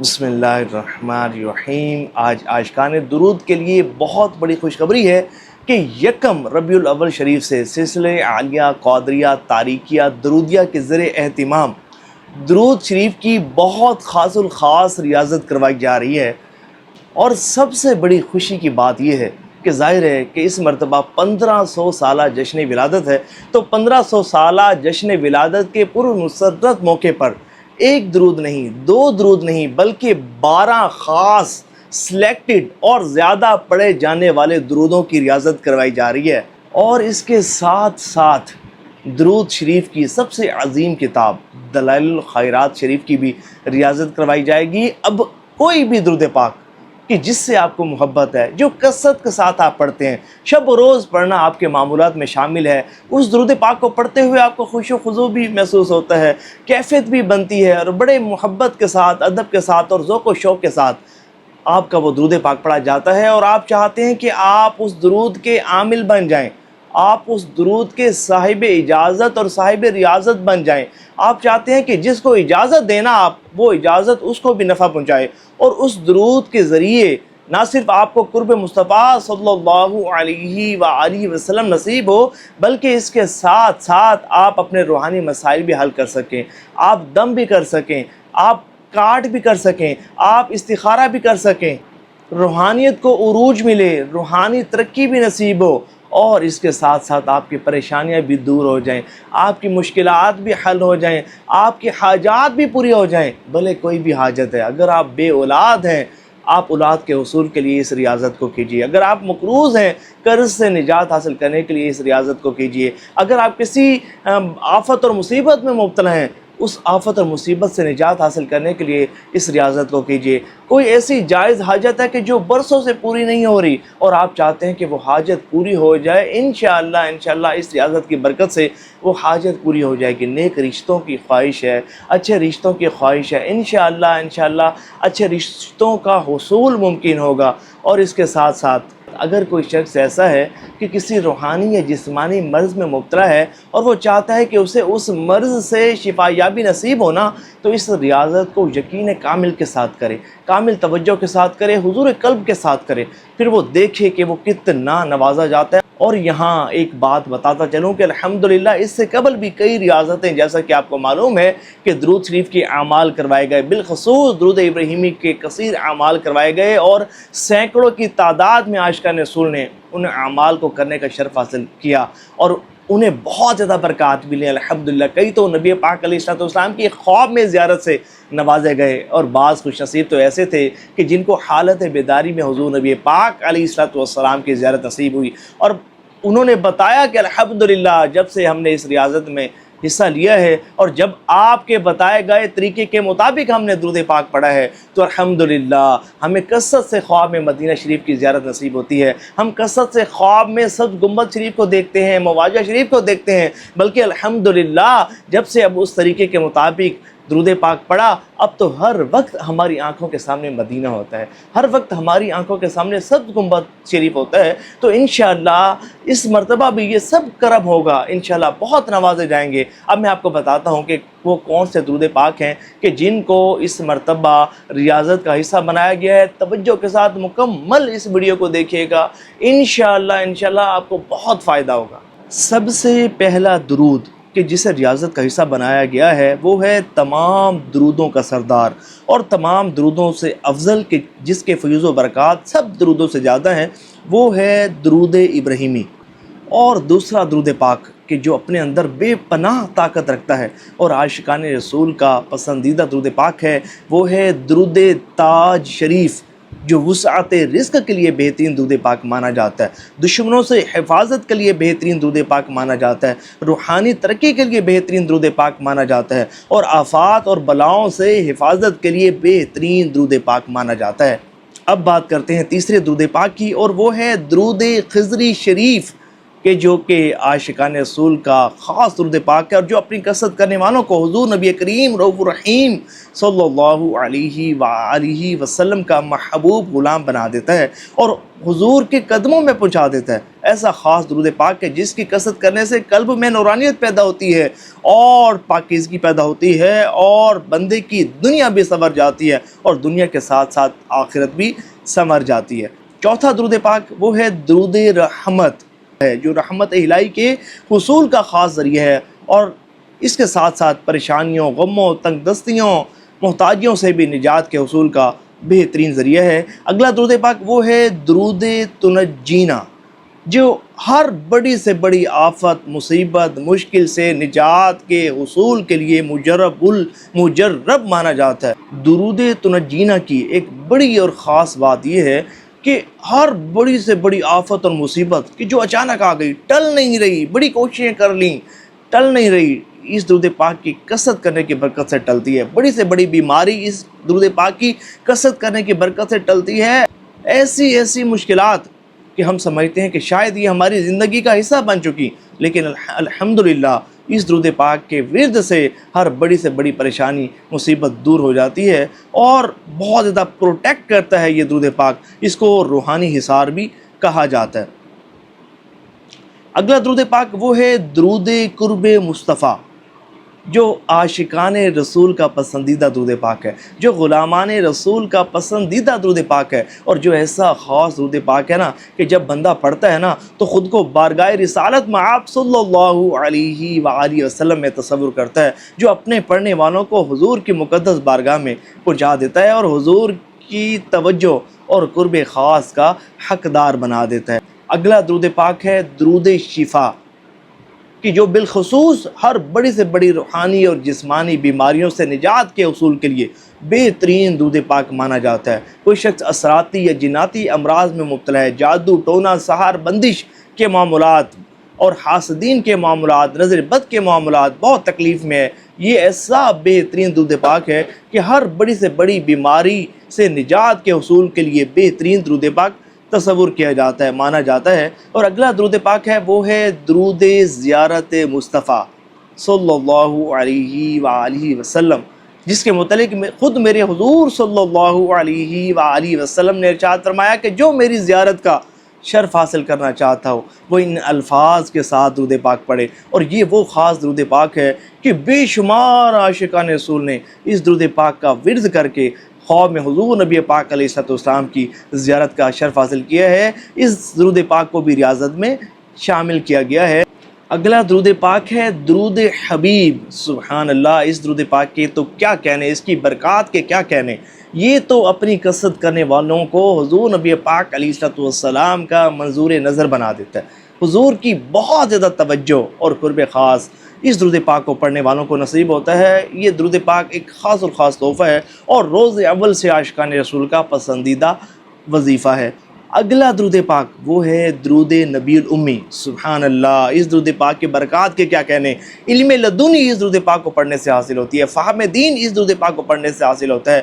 بسم اللہ الرحمن الرحیم۔ آج عاشقان درود کے لیے بہت بڑی خوشخبری ہے کہ یکم ربیع الاول شریف سے سلسلہ عالیہ قادریہ تاریکیہ درودیہ کے زیر اہتمام درود شریف کی بہت خاص الخاص ریاضت کروائی جا رہی ہے، اور سب سے بڑی خوشی کی بات یہ ہے کہ ظاہر ہے کہ اس مرتبہ 1500 سالہ جشن ولادت ہے، تو 1500 سالہ جشن ولادت کے پرمسرت موقع پر ایک درود نہیں، دو درود نہیں، بلکہ 12 خاص سلیکٹڈ اور زیادہ پڑھے جانے والے درودوں کی ریاضت کروائی جا رہی ہے، اور اس کے ساتھ ساتھ درود شریف کی سب سے عظیم کتاب دلائل الخیرات شریف کی بھی ریاضت کروائی جائے گی۔ اب کوئی بھی درود پاک کہ جس سے آپ کو محبت ہے، جو کثرت کے ساتھ آپ پڑھتے ہیں، شب و روز پڑھنا آپ کے معمولات میں شامل ہے، اس درود پاک کو پڑھتے ہوئے آپ کو خوش و خضوع بھی محسوس ہوتا ہے، کیفیت بھی بنتی ہے، اور بڑے محبت کے ساتھ، ادب کے ساتھ اور ذوق و شوق کے ساتھ آپ کا وہ درود پاک پڑھا جاتا ہے، اور آپ چاہتے ہیں کہ آپ اس درود کے عامل بن جائیں، آپ اس درود کے صاحب اجازت اور صاحب ریاضت بن جائیں۔ آپ چاہتے ہیں کہ جس کو اجازت دینا آپ، وہ اجازت اس کو بھی نفع پہنچائے، اور اس درود کے ذریعے نہ صرف آپ کو قرب مصطفیٰ صلی اللہ علیہ وآلہ وسلم نصیب ہو، بلکہ اس کے ساتھ ساتھ آپ اپنے روحانی مسائل بھی حل کر سکیں، آپ دم بھی کر سکیں، آپ کاٹ بھی کر سکیں، آپ استخارہ بھی کر سکیں، روحانیت کو عروج ملے، روحانی ترقی بھی نصیب ہو، اور اس کے ساتھ ساتھ آپ کی پریشانیاں بھی دور ہو جائیں، آپ کی مشکلات بھی حل ہو جائیں، آپ کی حاجات بھی پوری ہو جائیں، بھلے کوئی بھی حاجت ہے۔ اگر آپ بے اولاد ہیں، آپ اولاد کے حصول کے لیے اس ریاضت کو کیجیے۔ اگر آپ مقروض ہیں، قرض سے نجات حاصل کرنے کے لیے اس ریاضت کو کیجیے۔ اگر آپ کسی آفت اور مصیبت میں مبتلا ہیں، اس آفت اور مصیبت سے نجات حاصل کرنے کے لیے اس ریاضت کو کیجیے۔ کوئی ایسی جائز حاجت ہے کہ جو برسوں سے پوری نہیں ہو رہی، اور آپ چاہتے ہیں کہ وہ حاجت پوری ہو جائے، انشاءاللہ اس ریاضت کی برکت سے وہ حاجت پوری ہو جائے گی۔ نیک رشتوں کی خواہش ہے، اچھے رشتوں کی خواہش ہے، انشاءاللہ اچھے رشتوں کا حصول ممکن ہوگا۔ اور اس کے ساتھ ساتھ اگر کوئی شخص ایسا ہے کہ کسی روحانی یا جسمانی مرض میں مبتلا ہے، اور وہ چاہتا ہے کہ اسے اس مرض سے شفا یابی نصیب ہونا، تو اس ریاضت کو یقین کامل کے ساتھ کرے، کامل توجہ کے ساتھ کرے، حضور قلب کے ساتھ کرے، پھر وہ دیکھے کہ وہ کتنا نوازا جاتا ہے۔ اور یہاں ایک بات بتاتا چلوں کہ الحمدللہ اس سے قبل بھی کئی ریاضتیں، جیسا کہ آپ کو معلوم ہے کہ درود شریف کے اعمال کروائے گئے، بالخصوص درود ابراہیمی کے کثیر اعمال کروائے گئے، اور سینکڑوں کی تعداد میں عاشقان رسول نے ان اعمال کو کرنے کا شرف حاصل کیا، اور انہیں بہت زیادہ برکات ملی الحمدللہ۔ کئی تو نبی پاک علیہ السلام کی خواب میں زیارت سے نوازے گئے، اور بعض خوش نصیب تو ایسے تھے کہ جن کو حالت بیداری میں حضور نبی پاک علیہ السلام کی زیارت نصیب ہوئی، اور انہوں نے بتایا کہ الحمدللہ جب سے ہم نے اس ریاضت میں حصہ لیا ہے، اور جب آپ کے بتائے گئے طریقے کے مطابق ہم نے درود پاک پڑھا ہے، تو الحمدللہ ہمیں کثرت سے خواب میں مدینہ شریف کی زیارت نصیب ہوتی ہے، ہم کثرت سے خواب میں سبز گنبد شریف کو دیکھتے ہیں، مواجہ شریف کو دیکھتے ہیں، بلکہ الحمدللہ جب سے اب اس طریقے کے مطابق درود پاک پڑھا، اب تو ہر وقت ہماری آنکھوں کے سامنے مدینہ ہوتا ہے، ہر وقت ہماری آنکھوں کے سامنے سبز گنبد شریف ہوتا ہے۔ تو انشاءاللہ اس مرتبہ بھی یہ سب کرم ہوگا، انشاءاللہ بہت نوازے جائیں گے۔ اب میں آپ کو بتاتا ہوں کہ وہ کون سے درود پاک ہیں کہ جن کو اس مرتبہ ریاضت کا حصہ بنایا گیا ہے۔ توجہ کے ساتھ مکمل اس ویڈیو کو دیکھیے گا، انشاءاللہ آپ کو بہت فائدہ ہوگا۔ سب سے پہلا درود کہ جسے ریاضت کا حصہ بنایا گیا ہے، وہ ہے تمام درودوں کا سردار اور تمام درودوں سے افضل، کہ جس کے فیوز و برکات سب درودوں سے زیادہ ہیں، وہ ہے درود ابراہیمی۔ اور دوسرا درود پاک کہ جو اپنے اندر بے پناہ طاقت رکھتا ہے اور عاشقان رسول کا پسندیدہ درود پاک ہے، وہ ہے درود تاج شریف، جو وسعت رزق کے لیے بہترین درود پاک مانا جاتا ہے، دشمنوں سے حفاظت کے لیے بہترین درود پاک مانا جاتا ہے، روحانی ترقی کے لیے بہترین درود پاک مانا جاتا ہے، اور آفات اور بلاؤں سے حفاظت کے لیے بہترین درود پاک مانا جاتا ہے۔ اب بات کرتے ہیں تیسرے درود پاک کی، اور وہ ہے درود خضری شریف، کہ عاشقان رسول کا خاص درود پاک ہے، اور جو اپنی کثرت کرنے والوں کو حضور نبی کریم رؤوف الرحیم صلی اللہ علیہ وآلہ وسلم کا محبوب غلام بنا دیتا ہے اور حضور کے قدموں میں پہنچا دیتا ہے۔ ایسا خاص درود پاک ہے جس کی کثرت کرنے سے قلب میں نورانیت پیدا ہوتی ہے اور پاکیزگی پیدا ہوتی ہے، اور بندے کی دنیا بھی سنور جاتی ہے اور دنیا کے ساتھ ساتھ آخرت بھی سنور جاتی ہے۔ چوتھا درود پاک وہ ہے درود رحمت ہے، جو رحمت الہی کے حصول کا خاص ذریعہ ہے، اور اس کے ساتھ ساتھ پریشانیوں، غموں، تنگ دستیوں، محتاجیوں سے بھی نجات کے حصول کا بہترین ذریعہ ہے۔ اگلا درود پاک وہ ہے درود تنجینا، جو ہر بڑی سے بڑی آفت، مصیبت، مشکل سے نجات کے حصول کے لیے مجرب مانا جاتا ہے۔ درود تنجینا کی ایک بڑی اور خاص بات یہ ہے کہ ہر بڑی سے بڑی آفت اور مصیبت کہ جو اچانک آ گئی، ٹل نہیں رہی، بڑی کوششیں کر لیں، ٹل نہیں رہی، اس درود پاک کی کثرت کرنے کی برکت سے ٹلتی ہے۔ بڑی سے بڑی بیماری اس درود پاک کی کثرت کرنے کی برکت سے ٹلتی ہے۔ ایسی مشکلات کہ ہم سمجھتے ہیں کہ شاید یہ ہماری زندگی کا حصہ بن چکی، لیکن الحمدللہ اس درود پاک کے ورد سے ہر بڑی سے بڑی پریشانی، مصیبت دور ہو جاتی ہے اور بہت زیادہ پروٹیکٹ کرتا ہے یہ درود پاک۔ اس کو روحانی حصار بھی کہا جاتا ہے۔ اگلا درود پاک وہ ہے درود قرب مصطفیٰ، جو عاشقان رسول کا پسندیدہ درود پاک ہے، جو غلامان رسول کا پسندیدہ درود پاک ہے، اور جو ایسا خاص درود پاک ہے نا کہ جب بندہ پڑھتا ہے نا تو خود کو بارگاہ رسالت میں آپ صلی اللہ علیہ وآلہ وسلم میں تصور کرتا ہے، جو اپنے پڑھنے والوں کو حضور کی مقدس بارگاہ میں پہنچا دیتا ہے اور حضور کی توجہ اور قرب خاص کا حقدار بنا دیتا ہے۔ اگلا درود پاک ہے درود شفا، کہ جو بالخصوص ہر بڑی سے بڑی روحانی اور جسمانی بیماریوں سے نجات کے حصول کے لیے بہترین درود پاک مانا جاتا ہے۔ کوئی شخص اثراتی یا جناتی امراض میں مبتلا ہے، جادو ٹونا سحر بندش کے معاملات اور حاسدین کے معاملات، نظر بد کے معاملات، بہت تکلیف میں ہے، یہ ایسا بہترین درود پاک ہے کہ ہر بڑی سے بڑی بیماری سے نجات کے حصول کے لیے بہترین درود پاک تصور کیا جاتا ہے، مانا جاتا ہے۔ اور اگلا درود پاک ہے وہ ہے درود زیارت مصطفیٰ صلی اللہ علیہ وآلہ وسلم، جس کے متعلق خود میرے حضور صلی اللہ علیہ وآلہ وسلم نے ارشاد فرمایا کہ جو میری زیارت کا شرف حاصل کرنا چاہتا ہو وہ ان الفاظ کے ساتھ درود پاک پڑھے، اور یہ وہ خاص درود پاک ہے کہ بے شمار عاشقان رسول نے اس درود پاک کا ورد کر کے خواب میں حضور نبی پاک علیہ السلام کی زیارت کا شرف حاصل کیا ہے۔ اس درود پاک کو بھی ریاضت میں شامل کیا گیا ہے۔ اگلا درود پاک ہے درود حبیب۔ سبحان اللہ، اس درود پاک کے تو کیا کہنے، اس کی برکات کے کیا کہنے۔ یہ تو اپنی کثرت کرنے والوں کو حضور نبی پاک علیہ السلام کا منظور نظر بنا دیتا ہے۔ حضور کی بہت زیادہ توجہ اور قرب خاص اس درود پاک کو پڑھنے والوں کو نصیب ہوتا ہے۔ یہ درود پاک ایک خاص اور خاص تحفہ ہے اور روز اول سے عاشقان رسول کا پسندیدہ وظیفہ ہے۔ اگلا درود پاک وہ ہے درود نبی الامی۔ سبحان اللہ، اس درود پاک کے برکات کے کیا کہنے۔ علم لدنی اس درود پاک کو پڑھنے سے حاصل ہوتی ہے، فہم دین اس درود پاک کو پڑھنے سے حاصل ہوتا ہے،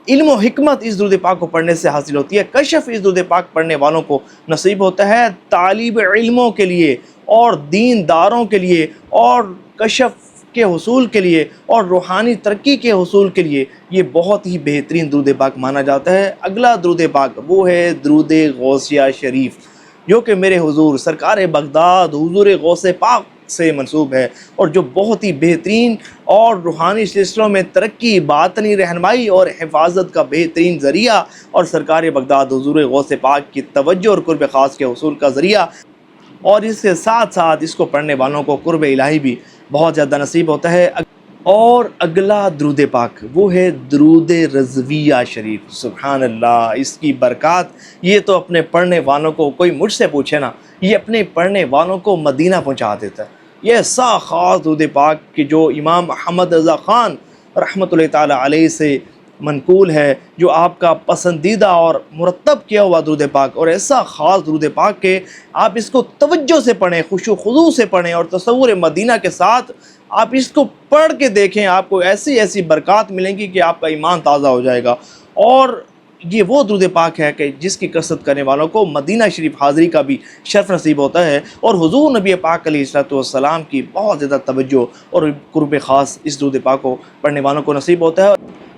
علم و حکمت اس درود پاک کو پڑھنے سے حاصل ہوتی ہے، کشف اس درود پاک پڑھنے والوں کو نصیب ہوتا ہے۔ طالب علموں کے لیے اور دینداروں کے لیے اور کشف کے حصول کے لیے اور روحانی ترقی کے حصول کے لیے یہ بہت ہی بہترین درود پاک مانا جاتا ہے۔ اگلا درود پاک وہ ہے درود غوثیہ شریف، جو کہ میرے حضور سرکار بغداد حضور غوث پاک سے منسوب ہے، اور جو بہت ہی بہترین اور روحانی سلسلوں میں ترقی، باطنی رہنمائی اور حفاظت کا بہترین ذریعہ، اور سرکار بغداد حضور غوث پاک کی توجہ اور قرب خاص کے حصول کا ذریعہ، اور اس کے ساتھ ساتھ اس کو پڑھنے والوں کو قرب الہی بھی بہت زیادہ نصیب ہوتا ہے۔ اور اگلا درود پاک وہ ہے درود رضویہ شریف۔ سبحان اللہ، اس کی برکات یہ تو اپنے پڑھنے والوں کو، کوئی مجھ سے پوچھے نا، یہ اپنے پڑھنے والوں کو مدینہ پہنچا دیتا ہے۔ یہ ایسا خاص درود پاک کہ جو امام محمد رضا خان رحمۃ اللہ تعالی علیہ سے منقول ہے، جو آپ کا پسندیدہ اور مرتب کیا ہوا درود پاک، اور ایسا خاص درود پاک کہ آپ اس کو توجہ سے پڑھیں، خشوع و خضوع سے پڑھیں اور تصور مدینہ کے ساتھ آپ اس کو پڑھ کے دیکھیں، آپ کو ایسی برکات ملیں گی کہ آپ کا ایمان تازہ ہو جائے گا۔ اور یہ وہ درود پاک ہے کہ جس کی کثرت کرنے والوں کو مدینہ شریف حاضری کا بھی شرف نصیب ہوتا ہے، اور حضور نبی پاک علیہ الصلوۃ والسلام کی بہت زیادہ توجہ اور قرب خاص اس درود پاک کو پڑھنے والوں کو نصیب ہوتا ہے۔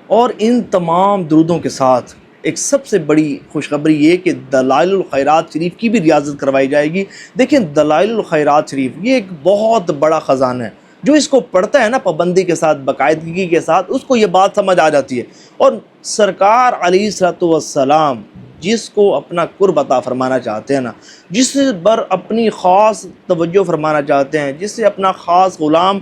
اور ان تمام درودوں کے ساتھ ایک سب سے بڑی خوشخبری یہ کہ دلائل الخیرات شریف کی بھی ریاضت کروائی جائے گی۔ دیکھیں دلائل الخیرات شریف یہ ایک بہت بڑا خزانہ ہے، جو اس کو پڑھتا ہے نا پابندی کے ساتھ، باقاعدگی کے ساتھ، اس کو یہ بات سمجھ آ جاتی ہے۔ اور سرکار علیہ الصلوۃ والسلام جس کو اپنا قرب عطا فرمانا چاہتے ہیں نا، جس پر اپنی خاص توجہ فرمانا چاہتے ہیں، جس سے اپنا خاص غلام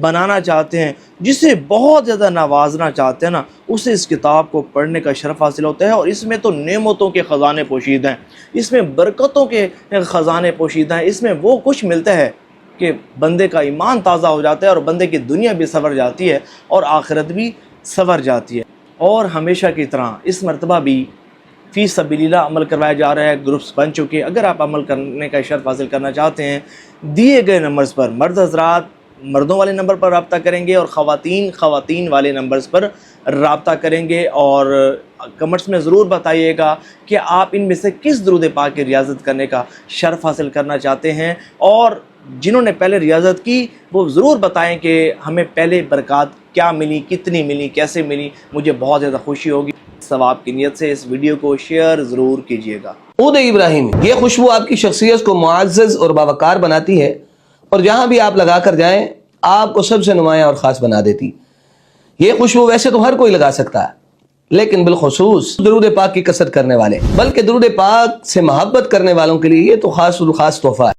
بنانا چاہتے ہیں، جسے بہت زیادہ نوازنا چاہتے ہیں نا، اسے اس کتاب کو پڑھنے کا شرف حاصل ہوتا ہے۔ اور اس میں تو نعمتوں کے خزانے پوشید ہیں، اس میں برکتوں کے خزانے پوشید ہیں، اس میں وہ کچھ ملتا ہے کہ بندے کا ایمان تازہ ہو جاتا ہے، اور بندے کی دنیا بھی سنور جاتی ہے اور آخرت بھی سنور جاتی ہے۔ اور ہمیشہ کی طرح اس مرتبہ بھی فی سبیل اللہ عمل کروایا جا رہا ہے، گروپس بن چکے۔ اگر آپ عمل کرنے کا شرف حاصل کرنا چاہتے ہیں، دیے گئے نمبرز پر مرد حضرات مردوں والے نمبر پر رابطہ کریں گے، اور خواتین والے نمبرز پر رابطہ کریں گے، اور کمنٹس میں ضرور بتائیے گا کہ آپ ان میں سے کس درود پاک کی ریاضت کرنے کا شرف حاصل کرنا چاہتے ہیں، اور جنہوں نے پہلے ریاضت کی وہ ضرور بتائیں کہ ہمیں پہلے برکات کیا ملی، کتنی ملی، کیسے ملی۔ مجھے بہت زیادہ خوشی ہوگی۔ ثواب کی نیت سے اس ویڈیو کو شیئر ضرور کیجیے گا۔ عود ابراہیم، یہ خوشبو آپ کی شخصیت کو معزز اور باوقار بناتی ہے، اور جہاں بھی آپ لگا کر جائیں آپ کو سب سے نمایاں اور خاص بنا دیتی۔ یہ خوشبو ویسے تو ہر کوئی لگا سکتا ہے، لیکن بالخصوص درود پاک کی کثرت کرنے والے، بلکہ درود پاک سے محبت کرنے والوں کے لیے یہ تو خاص تحفہ ہے۔